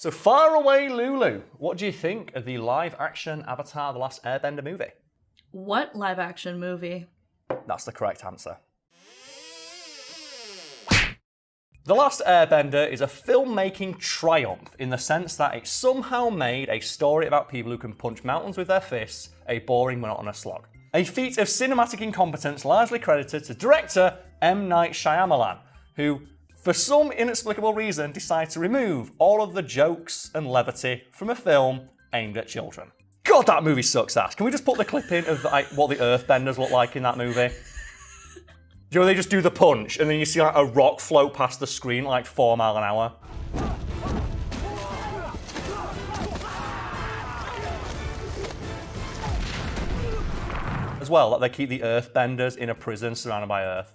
So fire away, Lulu. What do you think of the live-action Avatar: The Last Airbender movie? What live-action movie? That's the correct answer. The Last Airbender is a filmmaking triumph in the sense that it somehow made a story about people who can punch mountains with their fists a boring, monotonous slog. A feat of cinematic incompetence largely credited to director M. Night Shyamalan, who, for some inexplicable reason, decided to remove all of the jokes and levity from a film aimed at children. God, that movie sucks ass. Can we just put the clip in of what the Earthbenders look like in that movie? Do you know they just do the punch and then you see like a rock float past the screen at like 4 miles an hour? As well, that they keep the Earthbenders in a prison surrounded by Earth.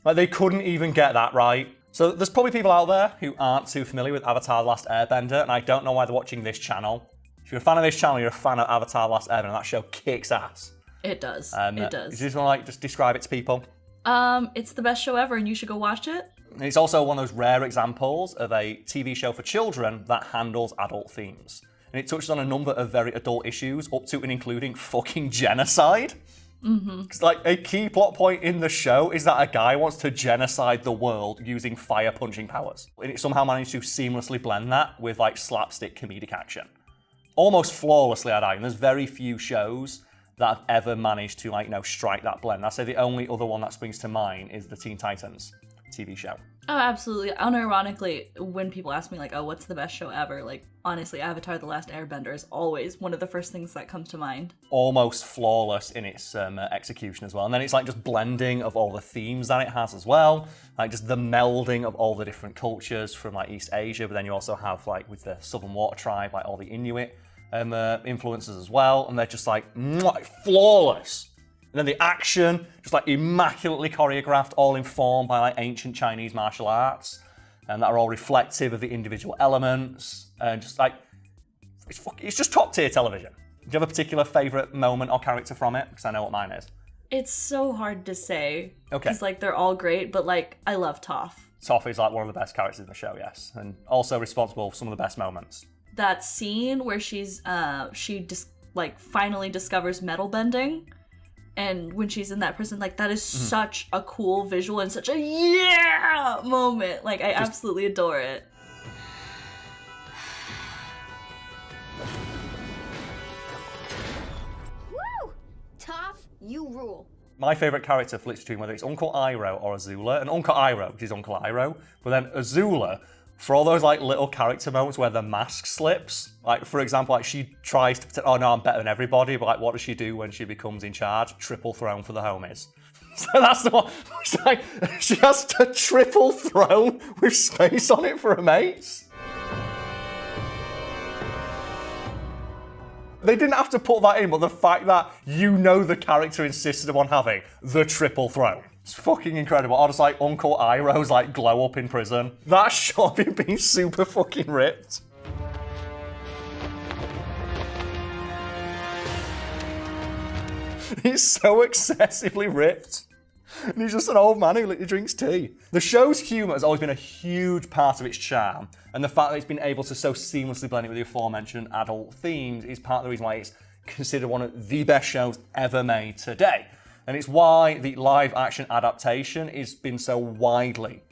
Like they couldn't even get that right. So there's probably people out there who aren't too familiar with Avatar: The Last Airbender, and I don't know why they're watching this channel. If you're a fan of this channel, you're a fan of Avatar: The Last Airbender, and that show kicks ass. It does. It does. Do you just want to just describe it to people? It's the best show ever, and you should go watch it. And it's also one of those rare examples of a TV show for children that handles adult themes. And it touches on a number of very adult issues, up to and including fucking genocide. Because like a key plot point in the show is that a guy wants to genocide the world using fire punching powers. And it somehow managed to seamlessly blend that with like slapstick comedic action. Almost flawlessly, I'd argue. And there's very few shows that have ever managed to strike that blend. I'd say the only other one that springs to mind is the Teen Titans TV show. Oh, absolutely. Unironically, when people ask me what's the best show ever? Honestly, Avatar: The Last Airbender is always one of the first things that comes to mind. Almost flawless in its execution as well. And then it's just blending of all the themes that it has as well. Just the melding of all the different cultures from East Asia, but then you also have with the Southern Water Tribe, all the Inuit influences as well, and they're just flawless. And then the action, just immaculately choreographed, all informed by ancient Chinese martial arts, and that are all reflective of the individual elements, and just it's just top tier television. Do you have a particular favourite moment or character from it? Because I know what mine is. It's so hard to say. Okay. Because They're all great, but I love Toph. Toph is one of the best characters in the show, yes, and also responsible for some of the best moments. That scene where she finally discovers metal bending, and when she's in that prison, that is such a cool visual and such a yeah moment. I absolutely adore it. Woo! Toph, you rule. My favourite character flips between whether it's Uncle Iroh or Azula, and Uncle Iroh, which is Uncle Iroh, but then Azula, for all those little character moments where the mask slips, for example, she tries to pretend, oh no, I'm better than everybody, but what does she do when she becomes in charge? Triple throne for the homies. So that's the one. It's she has to triple throne with space on it for her mates. They didn't have to put that in, but the fact that the character insisted upon having the triple throne. It's fucking incredible. Or just Uncle Iroh's glow up in prison. That shot of him being super fucking ripped. He's so excessively ripped. And he's just an old man who drinks tea. The show's humour has always been a huge part of its charm, and the fact that it's been able to so seamlessly blend it with the aforementioned adult themes is part of the reason why it's considered one of the best shows ever made today. And it's why the live-action adaptation has been so widely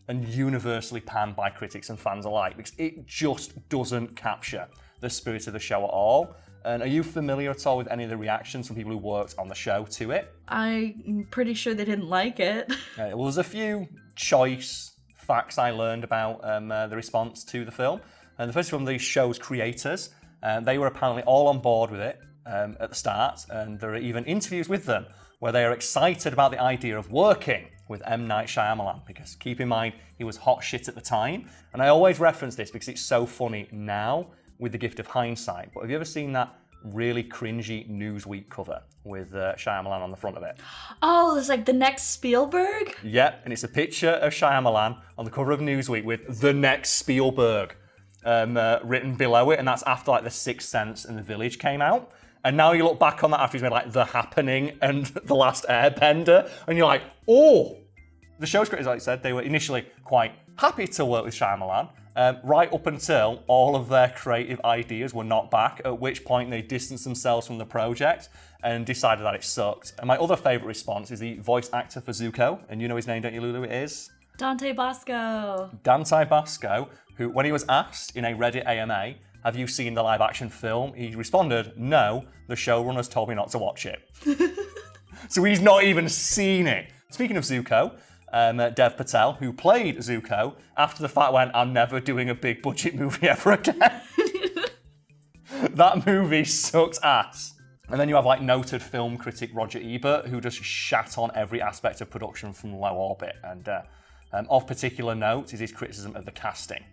and universally panned by critics and fans alike, because it just doesn't capture the spirit of the show at all. And are you familiar at all with any of the reactions from people who worked on the show to it? I'm pretty sure they didn't like it. Well, there's a few choice facts I learned about the response to the film. And the first from the show's creators, they were apparently all on board with it at the start, and there are even interviews with them where they are excited about the idea of working with M. Night Shyamalan, because keep in mind, he was hot shit at the time. And I always reference this because it's so funny now with the gift of hindsight. But have you ever seen that really cringy Newsweek cover with Shyamalan on the front of it? Oh, it's the next Spielberg? Yep, and it's a picture of Shyamalan on the cover of Newsweek with the next Spielberg written below it, and that's after The Sixth Sense and The Village came out. And now you look back on that after he's made The Happening and The Last Airbender, and you're oh! The show's creators, like I said, they were initially quite happy to work with Shyamalan, right up until all of their creative ideas were knocked back, at which point they distanced themselves from the project and decided that it sucked. And my other favourite response is the voice actor for Zuko, and you know his name, don't you, Lulu? It is? Dante Bosco. Dante Bosco, who, when he was asked in a Reddit AMA, have you seen the live action film? He responded, no, the showrunners told me not to watch it. So he's not even seen it. Speaking of Zuko, Dev Patel, who played Zuko, after the fact went, I'm never doing a big budget movie ever again. That movie sucks ass. And then you have like noted film critic Roger Ebert, who just shat on every aspect of production from Low Orbit. And of particular note is his criticism of the casting.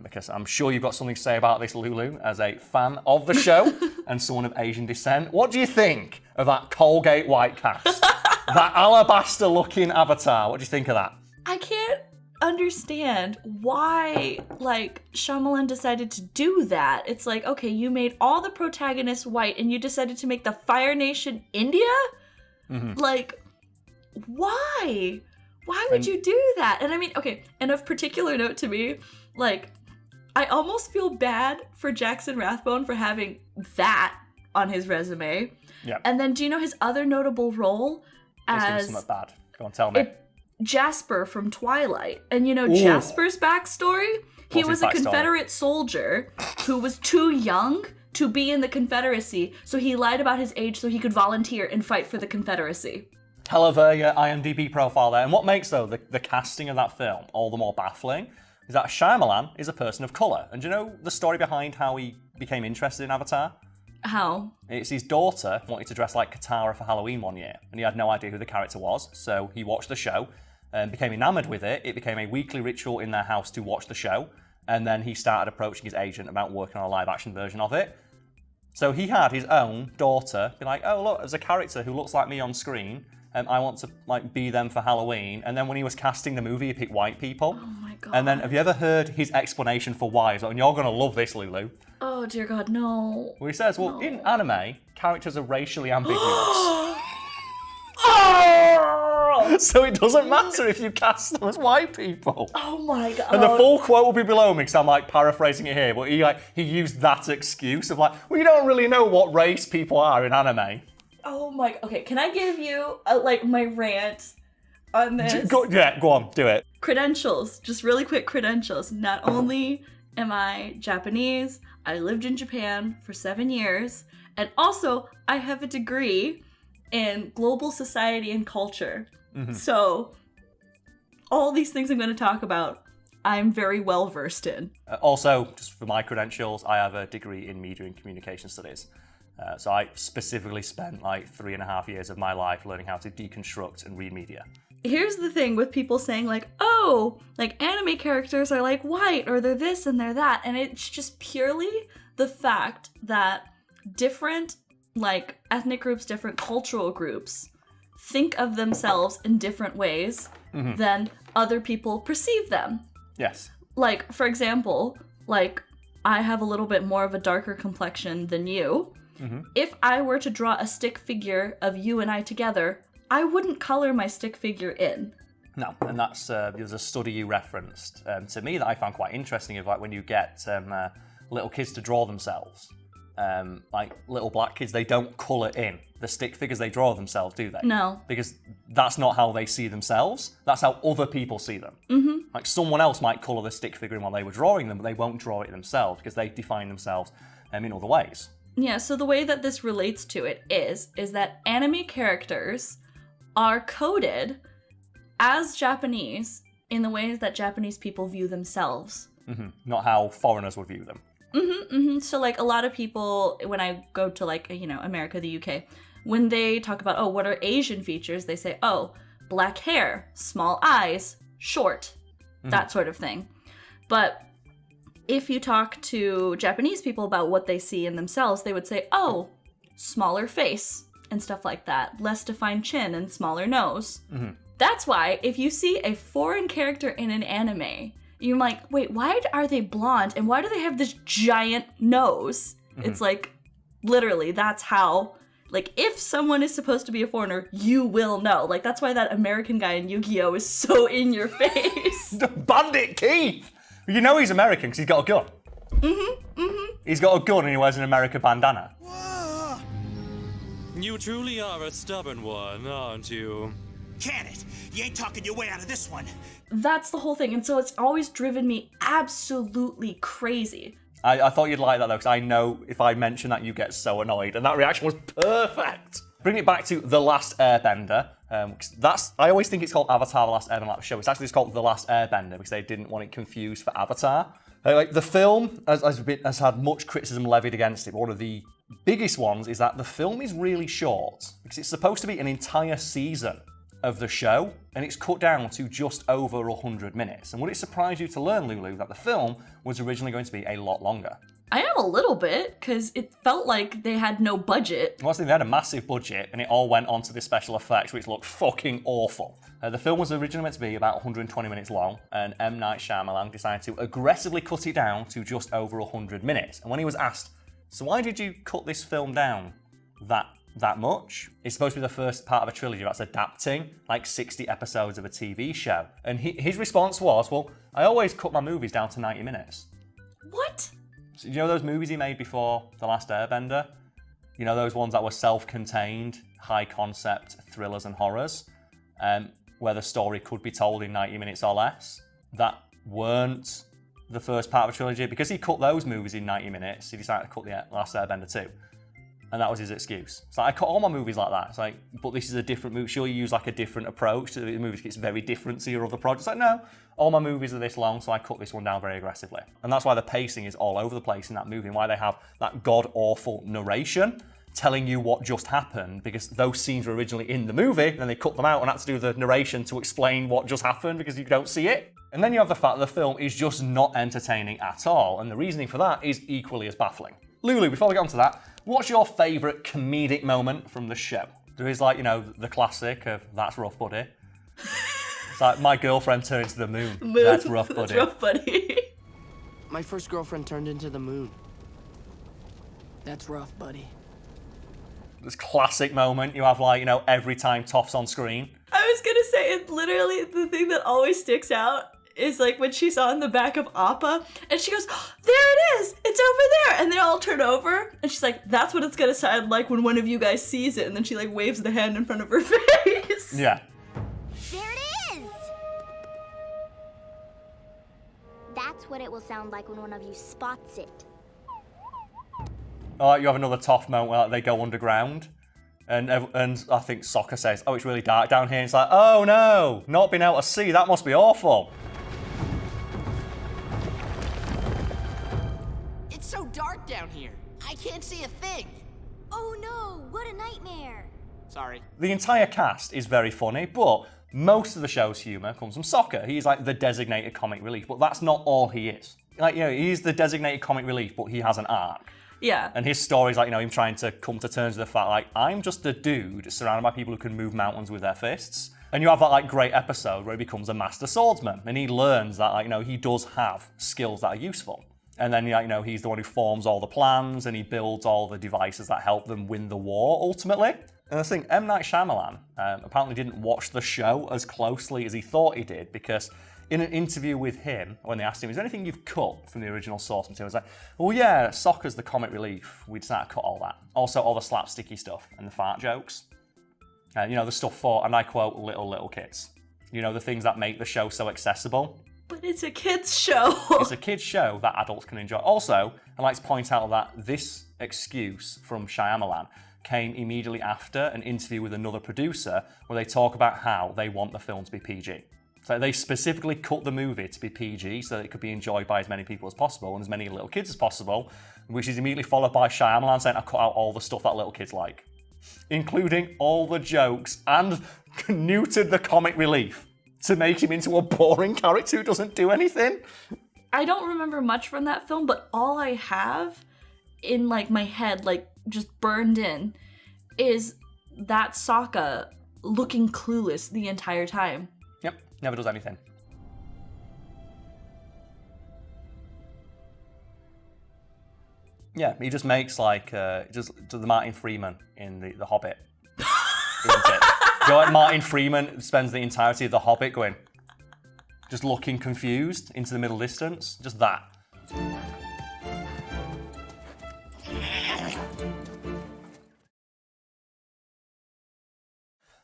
Because I'm sure you've got something to say about this, Lulu, as a fan of the show and someone of Asian descent. What do you think of that Colgate white cast? That alabaster-looking avatar? What do you think of that? I can't understand why, like, Shyamalan decided to do that. It's like, okay, you made all the protagonists white and you decided to make the Fire Nation India? Mm-hmm. Like, why? Why would you do that? And I mean, okay, and of particular note to me, like, I almost feel bad for Jackson Rathbone for having that on his resume. Yeah. And then do you know his other notable role as something bad? Go on, tell me. Jasper from Twilight. And you know Jasper's backstory? He was a Confederate soldier who was too young to be in the Confederacy, so he lied about his age so he could volunteer and fight for the Confederacy. Hell of a IMDb profile there. And what makes, though, the casting of that film all the more baffling is that Shyamalan is a person of colour. And do you know the story behind how he became interested in Avatar? How? It's his daughter wanted to dress like Katara for Halloween one year, and he had no idea who the character was, so he watched the show and became enamoured with it. It became a weekly ritual in their house to watch the show, and then he started approaching his agent about working on a live-action version of it. So he had his own daughter be like, oh, look, there's a character who looks like me on screen, I want to like be them for Halloween. And then when he was casting the movie, he picked white people. Oh my god. And then have you ever heard his explanation for why? And you're going to love this, Lulu. Oh dear god, no. Well, he says, well, in anime, characters are racially ambiguous. So it doesn't matter if you cast them as white people. Oh my god. And the full quote will be below me because I'm like paraphrasing it here, but he used that excuse of like, well, you don't really know what race people are in anime. Oh my, okay, can I give you my rant on this? Go on, do it. Credentials, just really quick credentials. Not only am I Japanese, I lived in Japan for 7 years, and also I have a degree in global society and culture. Mm-hmm. So all these things I'm going to talk about, I'm very well versed in. Also, just for my credentials, I have a degree in media and communication studies. So I specifically spent like 3.5 years of my life learning how to deconstruct and read media. Here's the thing with people saying like, oh, like anime characters are like white or they're this and they're that. And it's just purely the fact that different like ethnic groups, different cultural groups think of themselves in different ways than other people perceive them. Yes. Like, for example, like I have a little bit more of a darker complexion than you. Mm-hmm. If I were to draw a stick figure of you and I together, I wouldn't color my stick figure in. No, and that's there's a study you referenced to me that I found quite interesting of like when you get little kids to draw themselves. Like little black kids, they don't colour in the stick figures they draw themselves, do they? No. Because that's not how they see themselves. That's how other people see them. Mm-hmm. Like someone else might colour the stick figure in while they were drawing them, but they won't draw it themselves because they define themselves in other ways. Yeah, so the way that this relates to it is that anime characters are coded as Japanese in the ways that Japanese people view themselves. Mm-hmm. Not how foreigners would view them. Mm-hmm, mm-hmm. So, like, a lot of people, when I go to, like, America, the UK, when they talk about, oh, what are Asian features, they say, oh, black hair, small eyes, short, that sort of thing. But if you talk to Japanese people about what they see in themselves, they would say, oh, smaller face and stuff like that, less defined chin and smaller nose. Mm-hmm. That's why if you see a foreign character in an anime, you're like, wait, why are they blonde and why do they have this giant nose? Mm-hmm. It's like, literally, that's how Like, if someone is supposed to be a foreigner, you will know. Like, that's why that American guy in Yu-Gi-Oh! Is so in your face. Bandit Keith! You know he's American because he's got a gun. He's got a gun and he wears an American bandana. You truly are a stubborn one, aren't you? Can it? You ain't talking your way out of this one. That's the whole thing. And so it's always driven me absolutely crazy. I thought you'd like that though, because I know if I mention that you get so annoyed, and that reaction was perfect. Bring it back to The Last Airbender. I always think it's called Avatar: The Last Airbender, like the show. It's actually just called The Last Airbender because they didn't want it confused for Avatar. The film has had much criticism levied against it, but one of the biggest ones is that the film is really short because it's supposed to be an entire season of the show, and it's cut down to just over 100 minutes. And would it surprise you to learn, Lulu, that the film was originally going to be a lot longer? I am a little bit, because it felt like they had no budget. Well, they had a massive budget, and it all went onto the special effects, which looked fucking awful. The film was originally meant to be about 120 minutes long, and M. Night Shyamalan decided to aggressively cut it down to just over 100 minutes. And when he was asked, so why did you cut this film down that much? It's supposed to be the first part of a trilogy that's adapting like 60 episodes of a TV show. And his response was, well, I always cut my movies down to 90 minutes. What? So, you know those movies he made before The Last Airbender? You know those ones that were self-contained, high-concept thrillers and horrors, where the story could be told in 90 minutes or less? That weren't the first part of a trilogy. Because he cut those movies in 90 minutes, he decided to cut The Last Airbender too. And that was his excuse. So I cut all my movies like that. It's like, but this is a different movie. Sure, you use like a different approach to the movies. It's very different to your other projects. It's like, no, all my movies are this long, so I cut this one down very aggressively. And that's why the pacing is all over the place in that movie, and why they have that god-awful narration telling you what just happened, because those scenes were originally in the movie, and then they cut them out and had to do the narration to explain what just happened because you don't see it. And then you have the fact that the film is just not entertaining at all, and the reasoning for that is equally as baffling. Lulu, before we get on to that, what's your favourite comedic moment from the show? There is like, you know, the classic of, that's rough, buddy. It's like, my girlfriend turned into the moon. That's rough, buddy. That's rough, buddy. My first girlfriend turned into the moon. That's rough, buddy. This classic moment you have, like, you know, every time Toph's on screen. I was gonna say, it's literally the thing that always sticks out is like when she's on the back of Appa and she goes, oh, there it is, it's over there, and they all turn over and she's like, that's what it's gonna sound like when one of you guys sees it, and then she like waves the hand in front of her face. Yeah. There it is! That's what it will sound like when one of you spots it. Oh, you have another Toph moment where they go underground. And I think Sokka says, oh, it's really dark down here. And it's like, oh no, not being able to see, that must be awful. It's so dark down here. I can't see a thing. Oh no, what a nightmare! Sorry. The entire cast is very funny, but most of the show's humour comes from Sokka. He's like the designated comic relief, but that's not all he is. Like, you know, he's the designated comic relief, but he has an arc. Yeah. And his story's like, you know, him trying to come to terms with the fact, like, I'm just a dude surrounded by people who can move mountains with their fists. And you have that, like, great episode where he becomes a master swordsman, and he learns that, like, you know, he does have skills that are useful. And then, you know, he's the one who forms all the plans, and he builds all the devices that help them win the war, ultimately. And I think M. Night Shyamalan apparently didn't watch the show as closely as he thought he did, because in an interview with him, when they asked him, is there anything you've cut from the original source material? He was like, well, yeah, Sokka's the comic relief. We decided to cut all that. Also, all the slapsticky stuff and the fart jokes. You know, the stuff for, and I quote, little kids. You know, the things that make the show so accessible. But it's a kid's show. It's a kid's show that adults can enjoy. Also, I'd like to point out that this excuse from Shyamalan came immediately after an interview with another producer where they talk about how they want the film to be PG. So they specifically cut the movie to be PG so that it could be enjoyed by as many people as possible and as many little kids as possible, which is immediately followed by Shyamalan saying, I cut out all the stuff that little kids like, including all the jokes, and neutered the comic relief to make him into a boring character who doesn't do anything. I don't remember much from that film, but all I have in like my head, like just burned in, is that Sokka looking clueless the entire time. Yep, never does anything. Yeah, he just makes like just the Martin Freeman in the Hobbit, isn't it? You know, like Martin Freeman spends the entirety of the Hobbit going, just looking confused into the middle distance, just that.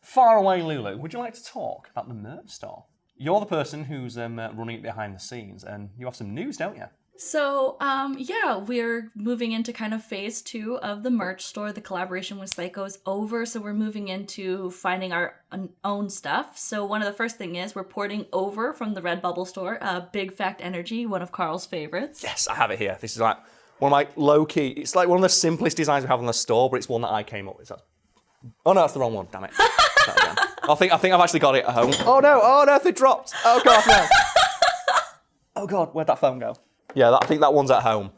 Far away, Lulu. Would you like to talk about the merch store? You're the person who's running it behind the scenes, and you have some news, don't you? So, yeah, we're moving into kind of phase 2 of the merch store. The collaboration with Psycho's over, so we're moving into finding our own stuff. So one of the first thing is we're porting over from the Redbubble store, Big Fact Energy, one of Karl's favorites. Yes, I have it here. This is like one of my low-key, it's like one of the simplest designs we have in the store, but it's one that I came up with. Oh no, that's the wrong one, damn it. I think I've actually got it at home. Oh no, they dropped. Oh god, no. Oh god, where'd that phone go? Yeah, I think that one's at home.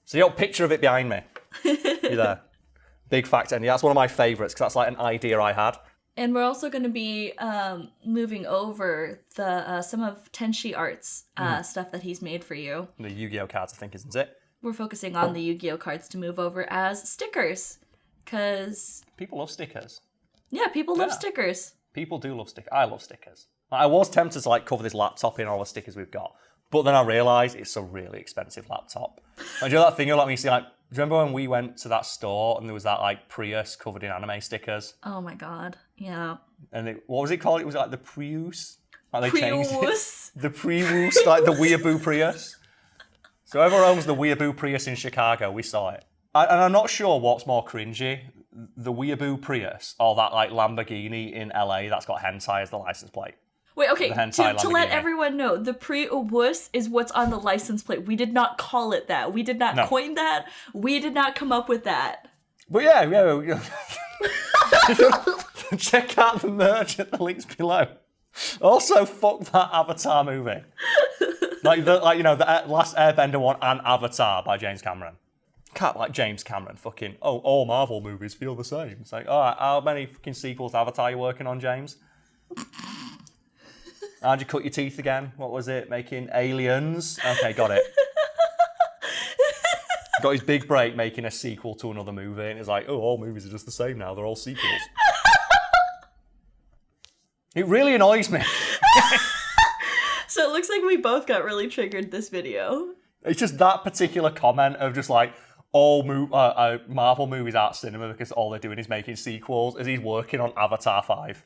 So you got a picture of it behind me. You there? Big Fact Energy. That's one of my favourites because that's like an idea I had. And we're also going to be moving over the some of Tenshi Art's stuff that he's made for you. The Yu-Gi-Oh cards, I think, isn't it? We're focusing on the Yu-Gi-Oh cards to move over as stickers. Because... people love stickers. Yeah, people love stickers. People do love stickers. I love stickers. I was tempted to like cover this laptop in all the stickers we've got. But then I realised it's a really expensive laptop. And do you know that thing like me see like, do you remember when we went to that store and there was that like Prius covered in anime stickers? Oh my god, yeah. And what was it called? It was like the Prius? Like they changed Prius. it. The Prius, like the Weeaboo Prius. So whoever owns the Weeaboo Prius in Chicago, we saw it. And I'm not sure what's more cringy, the Weeaboo Prius or that like Lamborghini in LA that's got hentai as the license plate. Wait, okay, to let everyone know, the Prius is what's on the license plate. We did not call it that. We did not coin that. We did not come up with that. But yeah. Check out the merch at the links below. Also, fuck that Avatar movie. The Last Airbender one and Avatar by James Cameron. Can't like James Cameron fucking, all Marvel movies feel the same. It's like, alright, how many fucking sequels to Avatar are you working on, James? How'd you cut your teeth again? What was it? Making Aliens? Okay, got it. Got his big break making a sequel to another movie, and it's like, all movies are just the same now. They're all sequels. It really annoys me. So it looks like we both got really triggered this video. It's just that particular comment of just like, all Marvel movies aren't cinema because all they're doing is making sequels as he's working on Avatar 5.